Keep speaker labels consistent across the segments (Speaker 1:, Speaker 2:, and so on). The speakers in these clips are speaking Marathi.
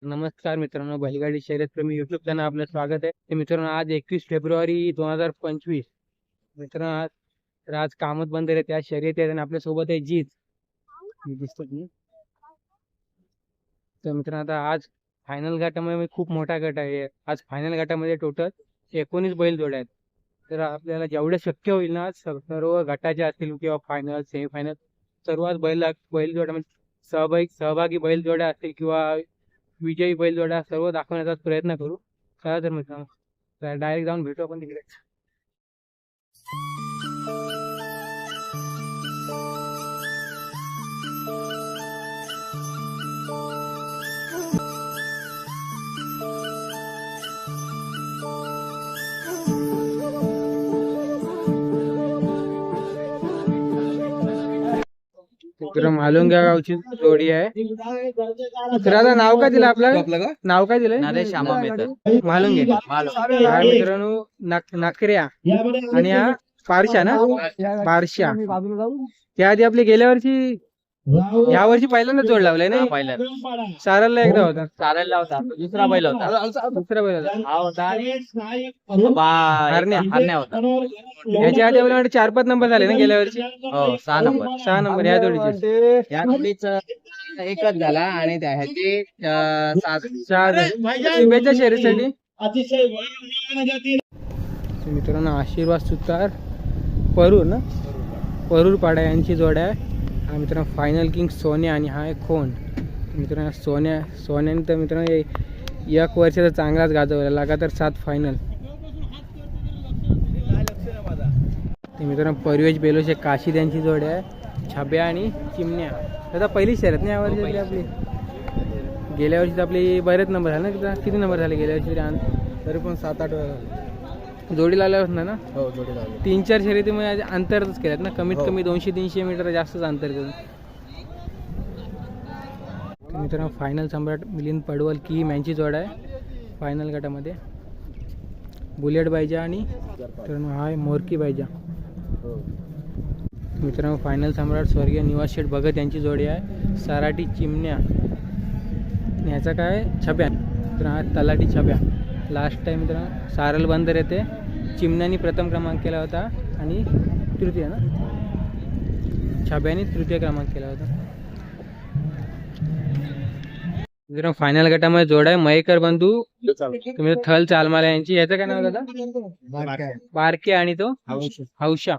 Speaker 1: नमस्कार मित्रांनो, बैलगाडी शर्यतप्रेमी युट्यूब चॅनल आपलं स्वागत आहे. तर मित्रांनो, आज 21 फेब्रुवारी 2025. मित्रांनो, आज कामच बंद आहे, त्या शर्यत आहे आणि आपल्यासोबत आहे जीत. दिसतो की तर मित्रांनो, आता आज फायनल गटामध्ये खूप मोठा गट आहे. आज फायनल गटामध्ये टोटल 19 बैल जोड्या आहेत. तर आपल्याला जेवढे शक्य होईल ना, सर्व गटाचे असतील किंवा फायनल सेमीफायनल सर्वात बैल जोड्या म्हणजे सहभागी बैल जोड्या असतील किंवा विजयी बैलजोड्या सर्व दाखवण्याचा प्रयत्न करू. चला तर मित्रांनो, डायरेक्ट जाऊन भेटू आपण तिकडे. मालुंगा गावची जोडी आहे. मित्राचं नाव काय दिलं आपलं? नाव काय दिलंय? मालुंगे. मित्रांनो, नाकऱ्या आणि हा पारशा ना, पारशा. त्याआधी आपली गेल्या वर्षी या वर्षी पहिल्यांदा जोड लावलाय ना. सारलला एकदा होता.
Speaker 2: चालायला होता, दुसरा बैल होता. हा होता हरण्या होता.
Speaker 1: याच्या आधी आपल्याकडे 4-5 नंबर झाले ना गेल्या वर्षी.
Speaker 2: हो, 6 नंबर
Speaker 1: या जोडीचे.
Speaker 2: या जोडीचं एकच झाला आणि त्या ह्याची
Speaker 1: 6 शुभेच्छा शर्यतीसाठी. मित्रांनो, आशीर्वाद सुतार परूर ना, परूर पाडा यांची जोड आहे. हा मित्रांनो फायनल किंग सोन्या आणि हा आहे खोन. मित्रांनो, सोन्याने तर मित्रांनो 1 वर्षाचा चांगलाच गाजवला, लगातार 7 फायनल. ते मित्रांनो परवेश बेलोशे काशी यांची जोड आहे. छाब्या आणि चिमण्या. आता पहिली शर्यत नाही यावर्षी आपली. गेल्या वर्षी तर आपली बरेच नंबर झाले ना. किती नंबर झाले गेल्या वर्षी? तरी पण 7-8 जोडी लावल्या होत ना.
Speaker 2: हो, जोडी लावली.
Speaker 1: 3-4 शर्यतीमध्ये अंतरच केल्यात ना, कमीत कमी 200-300 मीटर जास्तच अंतर करून. मित्रांनो, फायनल सम्राट मिलिंद पडवल की यांची जोड आहे फायनल गटामध्ये. बुलेट बायजा आणि मित्रांनो हा आहे मोरकी बायजा. मित्रांनो, फायनल सम्राट स्वर्गीय निवास शेठ भगत यांची जोडी आहे. सराटी चिमण्या. ह्याचा काय छब्या. तर हा तलाठी छब्या. लास्ट टाइम मित्रांनो सारल बंदर येते चिमण्यानी प्रथम क्रमांक केला होता आणि तृतीय ना, छब्याने तृतीय क्रमांक केला होता. मित्रांनो, फायनल गटामध्ये जोड आहे मयेकर बंधू तुम्ही थल चालमाला यांची. याचं काय नाव दादा? बारके आणि तो हौशा.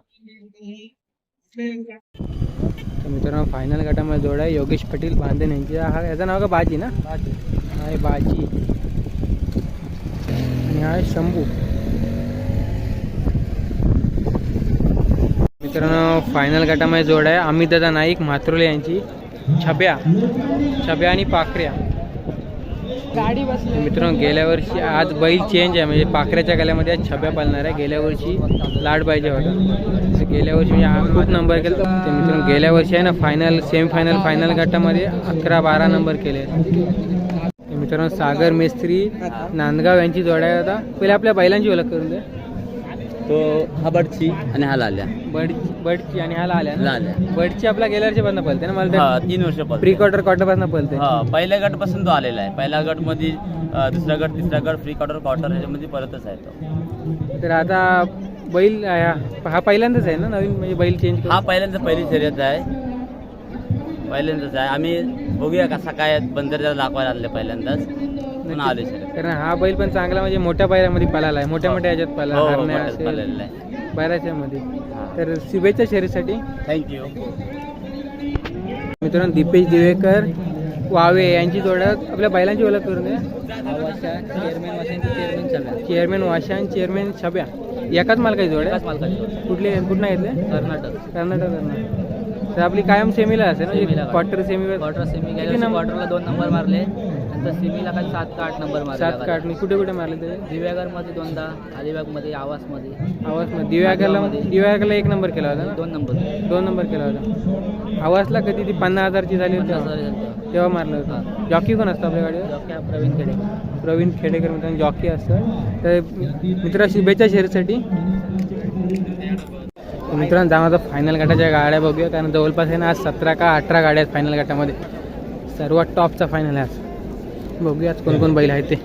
Speaker 1: मित्रांनो, फायनल गटामध्ये जोड आहे योगेश पाटील बांधे यांची. हा याचं नाव का बाजी ना, हा बाजी आणि हा शंभू. मित्रांनो, फायनल गटामध्ये जोड आहे अमितदादा नाईक म्हात्रोले यांची. छब्या आणि पाखऱ्या. मित्रांनो, गेल्या वर्षी आज बैल चेंज आहे, म्हणजे पाखऱ्याच्या गल्यामध्ये आज छब्या पालणार आहे. गेल्या वर्षी लाड पाहिजे होता. गेल्या वर्षी म्हणजे खूप नंबर केले. ते मित्रांनो गेल्या वर्षी आहे ना फायनल फायनल गटामध्ये 11-12 नंबर केले. मित्रांनो, सागर मेस्त्री नांदगाव यांची जोड आहे. आता पहिले आपल्या बैलांची ओळख करून दे.
Speaker 2: तो हा बडची आणि हा लाल्या.
Speaker 1: बडची आणि हा लाल्या. बडची आपला गेल्या वर्षी बंद पळते ना, मला
Speaker 2: 3 वर्ष
Speaker 1: प्री क्वार्टर पासून पळते.
Speaker 2: पहिल्या गट पासून तो आलेला आहे. पहिला गट मध्ये, दुसरा गट, तिसरा गट, प्री क्वार्टर ह्याच्यामध्ये परतच आहे तो.
Speaker 1: तर आता बैल हा पहिल्यांदाच आहे ना नवीन, म्हणजे बैल चेंज.
Speaker 2: हा पहिली शर्यत आहे, पहिल्यांदाच आहे. आम्ही बघूया कसा काय बंदर दाखवायला आणले पहिल्यांदाच आले.
Speaker 1: कारण हा बैल पण चांगला म्हणजे मोठ्या बैलामध्ये पळाला आहे, मोठ्या ह्याच्यात
Speaker 2: पळालेला
Speaker 1: बऱ्याच्या मध्ये. तर शुभेच्छा शर्यतीसाठी.
Speaker 2: थँक्यू.
Speaker 1: मित्रांनो, दीपेश दिवेकर वावे यांची जोड. आपल्या बैलांची ओळख करून द्या. चेअरमॅन वाशा आणि चेअरमॅन छब्या. एकाच मालकाची जोड आहे. कुठला घेतले? कर्नाटक. तर आपली कायम सेमीला असेल ना, क्वार्टर सेमी
Speaker 2: क्वार्टरला 2 नंबर मारले, नंतर सेमीला काही 7 का 8 नंबर मारले.
Speaker 1: 7 का 8 कुठे कुठे मारले ते?
Speaker 2: दिव्यागरमध्ये 2दा, अलिबागमध्ये, आवासमध्ये.
Speaker 1: दिव्यागरला 1 नंबर केला होता ना.
Speaker 2: 2 नंबर
Speaker 1: केला होता. आवासला कधी ती 50,000ची झाली होती तेव्हा मारलं होतं. जॉकी कोण असतं आपल्या गाडीवर? प्रवीण खेडेकर मित्रांनो जॉकी असतं. तर मित्रा शुभेच्छा शर्यतीसाठी. मित्रांनो, जाऊ फायनल गटाच्या गाड्या बघूया, कारण जवळपास आहे ना आज 17 का 18 गाड्या आहेत फायनल गटामध्ये. सर्वात टॉपचा फायनल आहे आज. बघूया आज कोण कोण बैल आहेत ते.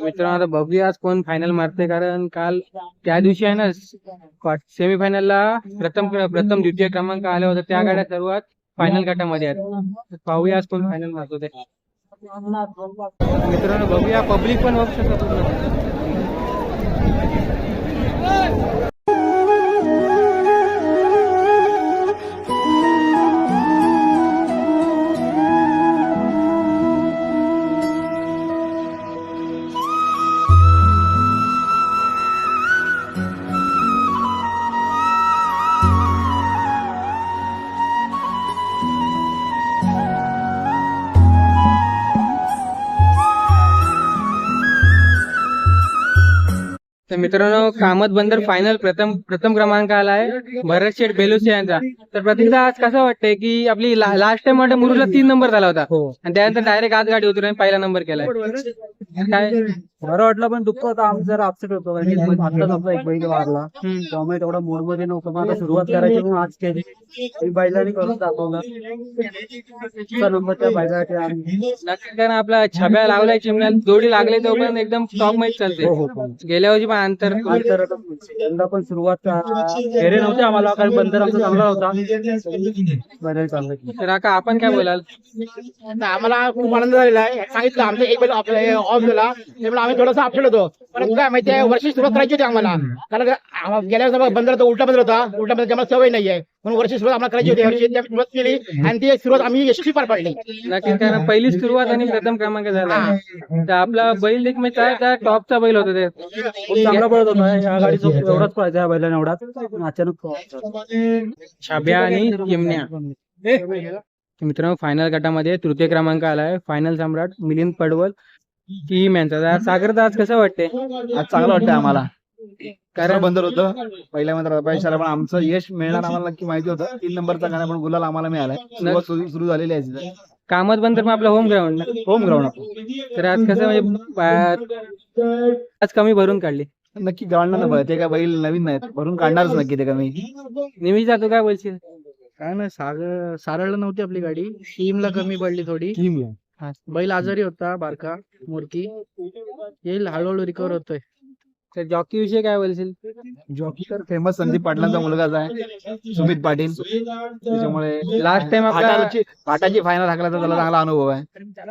Speaker 1: मित्रांनो आता बघूया आज कोण फायनल मारते, कारण काल त्या दिवशी आहे ना सेमीफायनलला प्रथम द्वितीय क्रमांक आला होता, त्या गाड्या सर्वात फायनल गटामध्ये आहेत. पाहूया आज कोण फायनल मारतो ते. मित्रांनो बघूया, पब्लिक पण बघू शकतो. तर मित्रांनो कामत बंदर फायनल प्रथम क्रमांक आला आहे भरत शेठ बेलुसे यांचा. तर प्रतीकदा आज कसं वाटतंय की आपली लास्ट टाइम मध्ये मुरुडला 3 नंबर झाला होता आणि त्यानंतर डायरेक्ट आज गाडी उतरून पहिला नंबर केलाय. काय
Speaker 3: बरं वाटलं, पण दुःख होतं आमचं जरा अपसेट होतो. आत्ताच आपला एक बैल मारला त्यामुळे तेवढा मूड मध्ये नव्हतं. मग आता सुरुवात करायची म्हणून आज केली, बैलांनी करून दाखवला नंबर त्या बैलाचे.
Speaker 1: नक्की कारण आपला छब्या लावलाय चिमण्यात जोडी लागले तो पण एकदम टॉप मॅच चालते. गेल्या वर्षी पण अंतर
Speaker 3: यंदा पण सुरुवात फेरे नव्हते आम्हाला, कारण बंदर आमचा चांगला होता. बैलांनी चांगलं केलं.
Speaker 1: तर काका आपण काय बोलाल?
Speaker 4: आम्हाला खूप आनंद झालेला आहे. सांगितलं आमचं एक बैल आपल्या ऑफ झाला, त्यामुळे आम्ही थोडासा अपसेट होतो. पण काय माहिती आहे, वर्षी सुरुवात करायची होती आम्हाला, कारण गेल्या वर्षी बंदर तो उलटा बंदर होता. उलटा बंदर आम्हाला सवय नाहीये, म्हणून वर्षी सुरुवात आम्हाला करायची होती. वर्षी सुरुवात केली आणि ती सुरुवात आम्ही यशस्वी पार पाडली.
Speaker 1: नक्कीच, कारण पहिली सुरुवात आणि प्रथम क्रमांक झाला. तर आपला बैल एक मित्र आहे, त्या टॉपचा बैल होता ते
Speaker 3: खूप चांगला पळत होता. या गाडीचा एवढाच पळायचा या बैलाने, एवढाच. अचानक
Speaker 1: छाब्या आणि चिमण्या. मित्रांनो फायनल गटामध्ये तृतीय क्रमांक आलाय फायनल सम्राट मिलिंद पडवल टीम यांचा. सागर आज कसं वाटतंय?
Speaker 3: आज चांगलं वाटतं आम्हाला,
Speaker 1: कारण
Speaker 3: बंदर होतं पहिल्या मंत्र पैशाला, पण आमचं यश मिळणार आम्हाला नक्की माहिती होतं. 3 नंबरचा गाणं पण गुलाल आम्हाला मिळालाय. सुरुवात सुरू झालेली आहे.
Speaker 1: कामत बंदर आपलं होम ग्राउंड ना,
Speaker 3: होम ग्राउंड.
Speaker 1: तर आज कसं म्हणजे आज कमी भरून काढली.
Speaker 3: नक्की ग्राउंड ना ते काय बैल नवीन नाहीत, भरून काढणारच नक्की ते कमी.
Speaker 1: निमिष जातो काय बोलशील?
Speaker 5: काय नाही, सारळ नव्हती आपली गाडी, टीमला कमी पडली थोडी. बैल आजारी होता बारका मोरकी, येईल हळूहळू रिकवर होतोय.
Speaker 1: तर जॉकी विषय काय बोलशील?
Speaker 3: जॉकी तर फेमस संदीप पाटलांचा मुलगाच आहे, सुमित पाटील. त्याच्यामुळे
Speaker 1: लास्ट टाइम
Speaker 3: पाटाची फायनल हाकलाचा त्याला चांगला अनुभव आहे.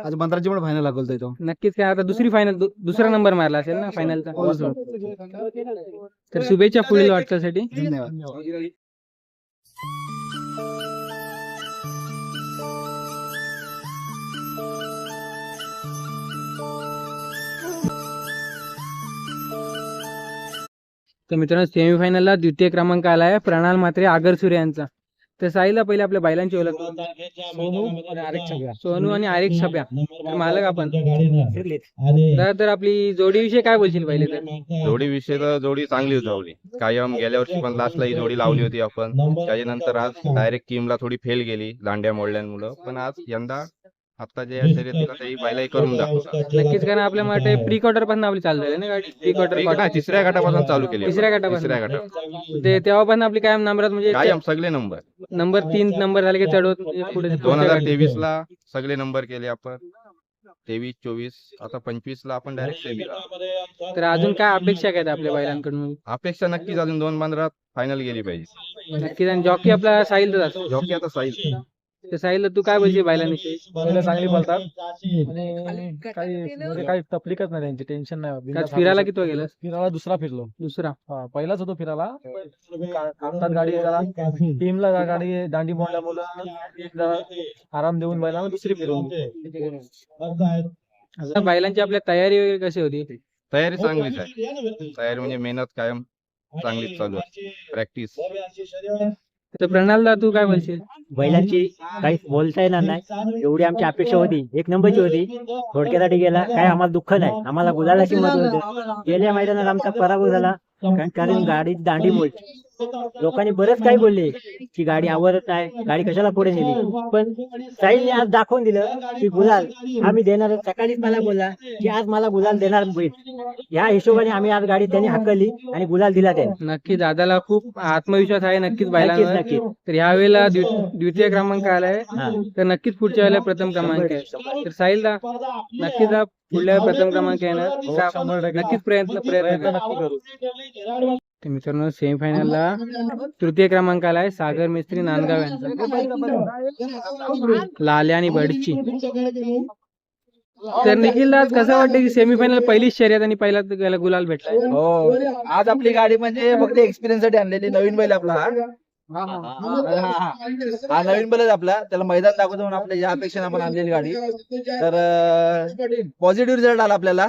Speaker 3: आज मंत्राची पण फायनल हाकलतोय तो.
Speaker 1: नक्कीच. काय आता दुसरी फायनल दुसरा नंबर मारला असेल ना फायनलचा. तर शुभेच्छा पुढील वाटचालीसाठी.
Speaker 3: धन्यवाद.
Speaker 1: तर मित्रांनो सेमीफायनलला द्वितीय क्रमांक आलाय प्रणाल म्हात्रे आगरसुरे यांचा. तर साईला पहिले आपल्या बैलांची ओळख. सोनू आणि आरेख छब्या मालक आपण. तर आपली जोडीविषयी काय बोलशील पहिले? तर
Speaker 6: जोडीविषयी तर जोडी चांगली होती. कायम गेल्या वर्षी पण लास्टला ही जोडी लावली होती आपण. त्याच्यानंतर आज डायरेक्ट टीमला थोडी फेल गेली दांड्या मोडल्यामुळं, पण आज यंदा आता जे शर्यतीला ते बैलाही करून दाखवतात.
Speaker 1: नक्कीच, कारण आपल्या मध्ये प्री क्वार्टर पासून आपली चालू झाली ना गाडी. प्री क्वार्टर
Speaker 6: तिसऱ्या गटापासून चालू केली.
Speaker 1: तिसऱ्या गटात ते तेव्हा पण आपली कायम नंबरात म्हणजे
Speaker 6: कायम सगळे नंबर
Speaker 1: 3 नंबर झाले की चढवत पुढे
Speaker 6: 2023 ला सगळे नंबर केले आपण. 23, 24, आता 25 ला आपण डायरेक्ट सेमीला.
Speaker 1: तर अजून काय अपेक्षा काय आपल्या बैलांकडून?
Speaker 6: अपेक्षा नक्कीच अजून 2 15 फायनल गेली पाहिजे.
Speaker 1: नक्कीच. आणि जॉकी आपला साहिल
Speaker 6: जॉकी आता साईल
Speaker 1: तर साहिल तू काय बोलशील बैलांविषयी?
Speaker 3: बैल चांगली बोलतात आणि काही म्हणजे काही तकलीफच नाही त्यांची, टेन्शन नाही.
Speaker 1: आज
Speaker 3: बिनधास्त
Speaker 1: फिरायला
Speaker 3: हाकू
Speaker 1: किती गेलास?
Speaker 3: शकतो. फिरायला दुसरा फिरलो.
Speaker 1: दुसरा.
Speaker 3: हा पहिलाच होतो फिरायला. काढतात गाडी जरा टीमला गाडी दांडी मोडल्यामुळं जरा आराम देऊन बैलांना दुसरी फिरवून.
Speaker 1: आता बैलांची आपल्या तयारी वगैरे कशी होती?
Speaker 6: तयारी चांगलीच आहे. तयारी म्हणजे मेहनत कायम चांगलीच चालू आहे. प्रॅक्टिस.
Speaker 1: तर प्रणालदा तू काय बोलशील?
Speaker 7: बैलांची काही बोलता येणार नाही, एवढी आमची अपेक्षा होती, एक नंबरची होती. थोडक्यासाठी गेला, काय आम्हाला दुःख नाही, आम्हाला गुलालाची मत होती. गेल्या मैदानात आमचा पराभव झाला कारण गाडी दांडी मोडली. लोकांनी बरेच काही बोलले की गाडी आवरत नाही, गाडी कशाला पुढे नेली, पण साईलने आज दाखवून दिलं की गुलाल आम्ही देणार. सकाळीच मला बोलला की आज मला गुलाल देणार बैल. या हिशोबाने आम्ही आज गाडी त्यांनी हाकलली आणि गुलाल दिला त्यांनी.
Speaker 1: नक्की दादाला खूप आत्मविश्वास आहे नक्कीच बैलांवर.
Speaker 7: नक्कीच.
Speaker 1: तर ह्या वेळेला द्वितीय क्रमांक आलाय,
Speaker 7: हा.
Speaker 1: तर नक्कीच पुढच्या वेळेला प्रथम क्रमांक आहे. तर साहिल दा नक्कीच हा पुढल्या प्रथम क्रमांक येणार. नक्कीच प्रयत्न
Speaker 3: नक्की करू.
Speaker 1: तर मित्रांनो सेमीफायनलला तृतीय क्रमांक आलाय सागर मिस्त्री नांदगाव यांचा, लाल्या आणि बडची. तर निखिल आज कसं वाटतं की सेमीफायनल पहिलीच शर्यत आणि पहिला गुलाल भेटलाय?
Speaker 3: हो, आज आपली गाडी म्हणजे फक्त एक्सपिरियन्स साठी आणलेली. नवीन बैल आपला हा नवीन बैल आपला, त्याला मैदान दाखवतो म्हणून आपल्या या अपेक्षेने आपण आणलेली गाडी. तर पॉझिटिव्ह रिझल्ट आला आपल्याला.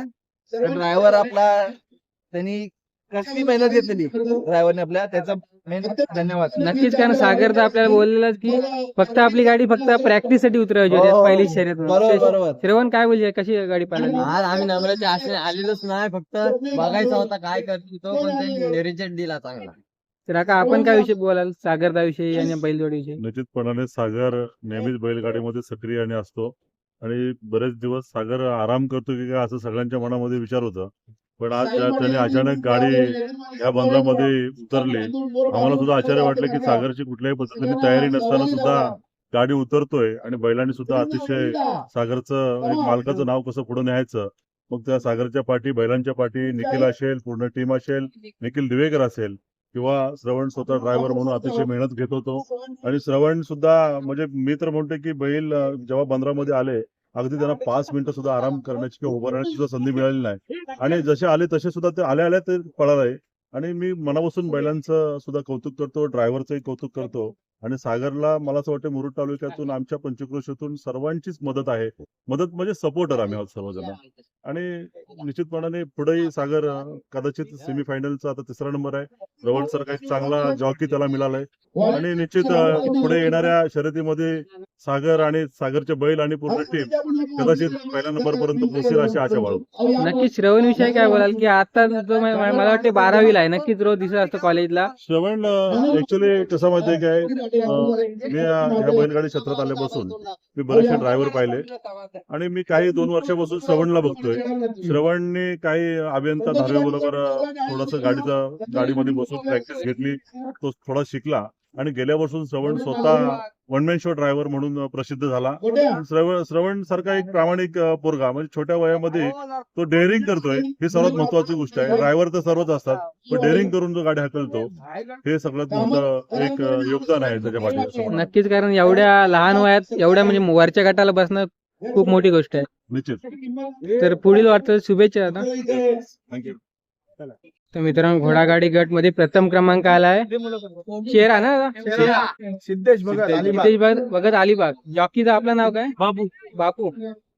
Speaker 3: ड्रायव्हर आपला त्यांनी कसली मेहनत घेतलेली ड्रायव्हरने आपल्या, त्याचा मेहनत धन्यवाद.
Speaker 1: नक्कीच, कारण सागर तर आपल्याला बोललेलाच की फक्त आपली गाडी फक्त प्रॅक्टिस साठी उतरवायची होती आज पहिली शर्यत म्हणून.
Speaker 3: बरोबर बरोबर.
Speaker 1: श्रवण काय बोलशील, कशी गाडी पाहिली?
Speaker 8: आज आम्ही नम्राच्या आशेने आलेलोच नाही, फक्त बघायचा होता काय करतो तो, पण ते रिझल्ट दिला चांगला.
Speaker 1: तर आता आपण काय विषय बोलाल सागरदा विषयी आणि बैलजोडी विषयी?
Speaker 9: निश्चितपणाने सागर नेहमीच बैलगाडीमध्ये सक्रिय आणि असतो आणि बरेच दिवस सागर आराम करतो की काय असं सगळ्यांच्या मनामध्ये विचार होता. पण आज त्याने अचानक गाडी या बंदरामध्ये उतरली. आम्हाला सुद्धा आश्चर्य वाटलं की सागरची कुठल्याही पद्धतीने तयारी नसताना सुद्धा गाडी उतरतोय आणि बैलांनी सुद्धा अतिशय सागरचं एक मालकाचं नाव कसं पुढे न्यायचं. मग त्या सागरच्या पाठी, बैलांच्या पाठी निखिल असेल, पूर्ण टीम असेल, निखिल दिवेकर असेल किंवा श्रवण स्वतः ड्रायव्हर म्हणून अतिशय मेहनत घेत होतो. आणि श्रवण सुद्धा म्हणजे मी तर म्हणतो की बैल जेव्हा बंदरामध्ये आले अगदी त्यांना 5 मिनिटं सुद्धा आराम करण्याची किंवा उभं राहण्याची सुद्धा संधी मिळाली नाही. आणि जसे आले तसे सुद्धा ते आल्या ते पळाले. आणि मी मनापासून बैलांचं सुद्धा कौतुक करतो, ड्रायव्हरचंही कौतुक करतो. आणि सागरला मला असं वाटतं मुरुड तालुक्यातून, आमच्या पंचक्रोशीतून सर्वांचीच मदत आहे. मदत म्हणजे सपोर्टर आम्ही आहोत सर्वजण. आणि निश्चितपणाने पुढेही सागर कदाचित सेमीफायनलचा आता 3रा नंबर आहे. रवण सर काही चांगला जॉकी त्याला मिळालाय आणि निश्चित पुढे येणाऱ्या शर्यतीमध्ये सागर आणि सागरचे बैल आणि पूर्ण टीम कदाचित पहिल्या नंबर पर्यंत पोहोचेल अशी आशा बाळगू.
Speaker 1: नक्की श्रवण विषयी काय बोलाल की आता जो मला वाटते 12वीला आहे, नक्कीच रोज दिसत असतो कॉलेजला.
Speaker 9: श्रवण ऍक्च्युअली कसं माहितीये काय, मी या बैलगाडी क्षेत्रात आल्यापासून मी बरेचसे ड्रायव्हर पाहिले आणि मी काही 2 वर्षापासून श्रवणला बघतोय. श्रवणने काही अभियंता धारवे बरोबर थोडस गाडीमध्ये बसून प्रॅक्टिस घेतली, तो थोडा शिकला आणि गेल्यापासून श्रवण स्वतः वन मॅन शो ड्रायव्हर म्हणून प्रसिद्ध झाला. श्रवण सारखा एक प्रामाणिक पोरगा, म्हणजे छोट्या वयामध्ये तो डेअरिंग करतोय, ही सर्वात महत्वाची गोष्ट आहे. ड्रायव्हर तर सर्वच असतात, पण डेअरिंग करून जो गाडी हाकलतो हे सगळ्यात मोठं एक योगदान आहे त्याच्या पाठी.
Speaker 1: नक्कीच, कारण एवढ्या लहान वयात एवढ्या म्हणजे वरच्या गटाला बसणं खूप मोठी गोष्ट आहे.
Speaker 9: निश्चित.
Speaker 1: तर पुढील वाटतं शुभेच्छा आता.
Speaker 9: थँक्यू.
Speaker 1: तर मित्रांनो घोडागाडी गट मध्ये प्रथम क्रमांक आलाय चेहरा ना
Speaker 3: सिद्धेश भगत अलिबाग.
Speaker 1: सिद्धेश भगत अलिबाग. जॉकीचं आपलं नाव काय? बापू.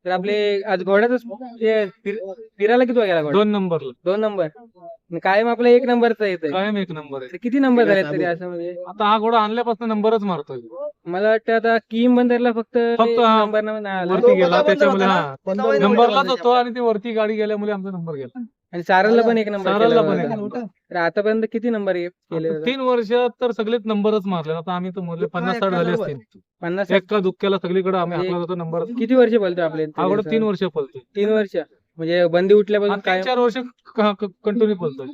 Speaker 1: तर आपले आज घोड्याच फिरायला किती गेला घोडा?
Speaker 3: 2 नंबर.
Speaker 1: 2 नंबर. कायम आपला 1 नंबरचा येतोय.
Speaker 3: कायम 1 नंबर आहे.
Speaker 1: किती नंबर झाले तरी असं म्हणजे?
Speaker 3: आता हा घोडा आणल्यापासून नंबरच मारतोय.
Speaker 1: मला वाटतं आता किम बंदरला फक्त
Speaker 3: हा.
Speaker 1: नंबर नाही आला.
Speaker 3: वरती गेला त्याच्यामुळे नंबरलाच होतो आणि ती वरती गाडी गेल्यामुळे आमचा नंबर गेला.
Speaker 1: आणि सारलला पण 1 नंबर
Speaker 3: सारलला
Speaker 1: केला
Speaker 3: पण
Speaker 1: होता.
Speaker 3: 1 नंबर.
Speaker 1: तर आतापर्यंत किती नंबर केले?
Speaker 3: 3 वर्षात तर सगळेच नंबरच मारले. आता आम्ही तर मोजले 50-60 झाले असतील.
Speaker 1: 50.
Speaker 3: एका दुःख्याला सगळीकडे आम्ही हाकला जातो नंबर.
Speaker 1: किती वर्ष बोलतो आपले?
Speaker 3: अगोदर 3 वर्ष पळतोय.
Speaker 1: 3 वर्ष म्हणजे बंदी उठल्यापासून काय?
Speaker 3: 4 वर्ष कंटिन्यू पळतोय.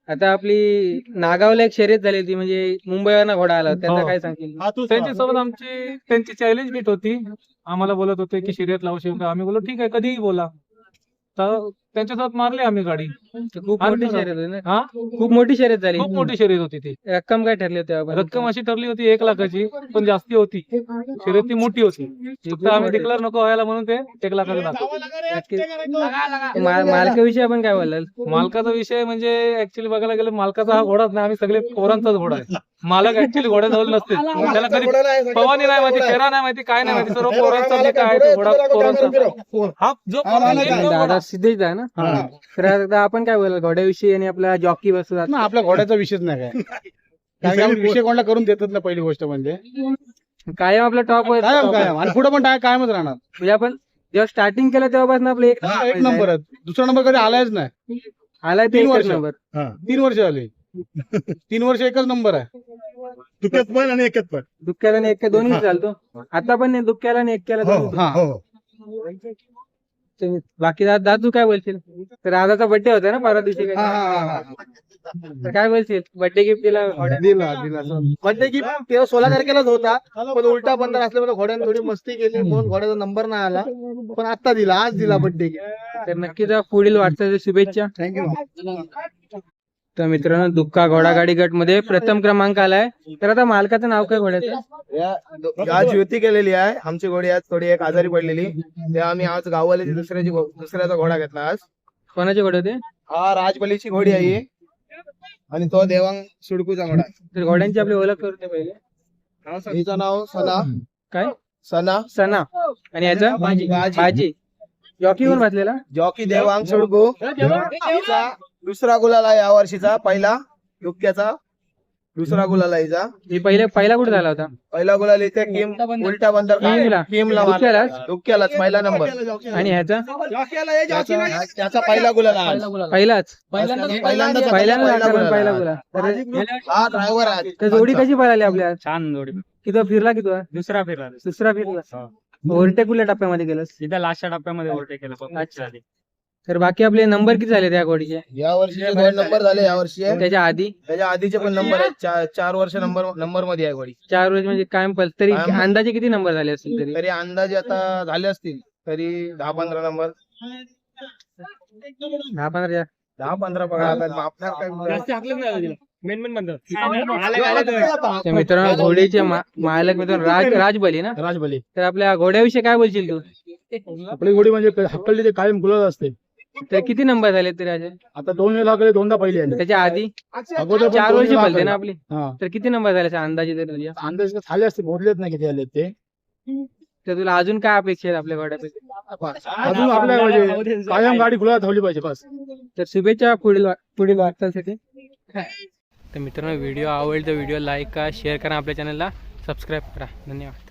Speaker 1: आता आपली नागावला एक शर्यत झाली होती, म्हणजे मुंबईवरनं घोडा आला, त्याचा
Speaker 3: हो.
Speaker 1: काय सांगशील?
Speaker 3: त्यांच्यासोबत त्यांची चॅलेंज मीट होती. आम्हाला बोलत होते की शर्यत लावू शकतो. आम्ही बोललो ठीक आहे, कधीही बोला. तर
Speaker 5: त्यांच्यासोबत मारली आम्ही गाडी.
Speaker 1: खूप
Speaker 5: आणि
Speaker 1: मोठी
Speaker 5: कसं?
Speaker 1: शर्यत होती ना.
Speaker 5: हा
Speaker 1: खूप मोठी शर्यत झाली.
Speaker 5: खूप मोठी शर्यत होती ती.
Speaker 1: रक्कम काय ठरली होती आपण?
Speaker 5: रक्कम अशी ठरली होती 1 लाखाची, पण जास्ती होती. शर्यत ती मोठी होती. फक्त आम्ही डिक्लेअर नको व्हायला म्हणून ते 1 लाखाचं दाखवलं.
Speaker 1: मालकाविषयी आपण काय बोलाल?
Speaker 5: मालकाचा विषय म्हणजे ऍक्च्युली बघायला गेलं मालकाचा हा घोडाच नाही, आम्ही सगळे पोरांचाच घोडा आहे. मालक ऍक्च्युली घोड्याजवळ नसते. त्याला कधी पवानी नाही माहिती, फेरा नाही माहिती, काय नाही माहिती. सर्व पोरांचा जे काय आहे तो घोडा पोरांचा. हा जो पोरांना येईल तो
Speaker 1: दादा
Speaker 5: घोडा.
Speaker 1: सिद्धेश आहे ना. तर आता आपण काय बोलाल घोड्याविषयी आणि आपला जॉकी बसतात?
Speaker 4: ना आपल्या घोड्याचा विषयच नाही काय. कारण की आपण विषय कोणाला करून देतात ना, पहिली गोष्ट म्हणजे
Speaker 1: कायम आपला टॉप
Speaker 4: कायम कायम आणि पुढे पण कायमच राहणार.
Speaker 1: म्हणजे आपण जेव्हा स्टार्टिंग केलं तेव्हापासून आपलं एक
Speaker 4: एक नंबर आहे. दुसरा नंबर कधी आलायच नाही.
Speaker 1: आलाय ते
Speaker 4: 3
Speaker 1: एकच
Speaker 4: वर्ष.
Speaker 1: नंबर.
Speaker 4: 3 वर्ष झाली. 3 वर्ष एकच नंबर आहे.
Speaker 9: दुःखात पण आणि एकात पण.
Speaker 1: दुःख्याला आणि एक दोन्ही चालतो. आता पण नाही दुःख्याला आणि एक्क्याला दोन्ही. बाकी दादू काय बोलशील? तर दादाचा बर्थडे होता ना परवा दिवशी तर काय बोलशील? बर्थडे गिफ्ट दिला
Speaker 4: दिला बर्थडे गिफ्ट तेव्हा 16 तारखेलाच होता, पण उलटा बंदर असल्यामुळे घोड्याने थोडी मस्ती केली म्हणून घोड्याचा नंबर नाही आला. पण आता दिला, आज दिला बर्थडे गिफ्ट.
Speaker 1: तर नक्कीच पुढील वाटचाल शुभेच्छा.
Speaker 4: थँक्यू.
Speaker 1: तर मित्रांनो दुःखा घोडागाडी गट मध्ये प्रथम क्रमांक आलाय. तर आता मालकाचं नाव काय घोड्याचं?
Speaker 4: आज युती केलेली आहे. आमची घोडी आज थोडी एक आजारी पडलेली, तेव्हा आम्ही आज गाववाल्याची दुसऱ्याचा घोडा घेतला आज.
Speaker 1: कोणाचे घोडे होते?
Speaker 4: हा राजबलीची घोडी आहे आणि तो देवांग सुडकूचा घोडा.
Speaker 1: तर घोड्यांची आपली ओळख करून दे पहिले.
Speaker 4: हिचं नाव सना.
Speaker 1: काय?
Speaker 4: सना.
Speaker 1: सना. आणि याचा बाजी. जॉकी कोण बसलेला?
Speaker 4: जॉकी देवांग सुडकू. हिचा दुसरा गुलाल आहे या वर्षीचा. पहिला युक्याचा दुसरा गुलाल आहे हिचा.
Speaker 1: ही पहिला कुठे झाला होता?
Speaker 4: पहिला गुलाल इथे किम उलटा बंदर
Speaker 1: किमला?
Speaker 4: किमला युक्यालाच पहिला नंबर.
Speaker 1: आणि ह्याचा?
Speaker 4: त्याचा पहिला गुलाल आहे आज.
Speaker 1: पहिलाच.
Speaker 4: पहिल्यांदा
Speaker 1: पहिला गुलाल.
Speaker 4: हा ड्रायव्हर आहे.
Speaker 1: तर जोडी कशी पळाली आपल्या?
Speaker 7: छान जोडी.
Speaker 1: किती फिरला किती?
Speaker 7: दुसरा फिरला.
Speaker 1: दुसरा फिरला. ओव्हरटेक कुठल्या टप्प्यामध्ये केलं?
Speaker 7: तिथं लास्टच्या टप्प्यामध्ये ओव्हरटेक केलं.
Speaker 1: अच्छा. तर बाकी आपले नंबर किती झाले त्या घोडीचे?
Speaker 4: या वर्षीचे 2 नंबर झाले या वर्षी.
Speaker 1: त्याच्या आधी?
Speaker 4: त्याच्या आधीचे पण नंबर आहेत. 4 वर्ष नंबर मध्ये आहे घोडी.
Speaker 1: 4 वर्ष म्हणजे कायम पल. तरी अंदाजे किती नंबर झाले असतील तरी?
Speaker 4: तरी अंदाजे आता झाले असतील तरी 10-15 नंबर.
Speaker 1: 10-15.
Speaker 4: 10-15 पकडा. आता आपल्याला काय
Speaker 1: तर मित्रांनो घोडीचे मालक मित्रांनो राजबली ना.
Speaker 4: राजबली.
Speaker 1: तर आपल्या घोड्याविषयी काय बोलशील तू?
Speaker 4: आपली घोडी म्हणजे हक्कली ते कायम गुलाल असते.
Speaker 1: तर किती नंबर झाले तरी असे?
Speaker 4: आता 2 वेळा गेले, 2दा पहिली आली.
Speaker 1: त्याच्या आधी
Speaker 4: अगोदर
Speaker 1: 4 वर्ष बोलते ना आपली.
Speaker 4: हा.
Speaker 1: तर किती नंबर झाले असे अंदाजे तरी?
Speaker 4: अंदाज झाले असते, मोजलेच नाही किती आले ते.
Speaker 1: तर तुला अजून काय अपेक्षा आहे आपल्या घोड्यापैकी?
Speaker 4: अजून आपल्या म्हणजे कायम गाडी गुलाल ठेवली पाहिजे बस.
Speaker 1: तर शुभेच्छा पुढील वाटचालीसाठी. तर मित्रांनो व्हिडिओ आवडला तर व्हिडिओ लाईक करा, शेअर करा, आपल्या चॅनलला सबस्क्राईब करा. धन्यवाद.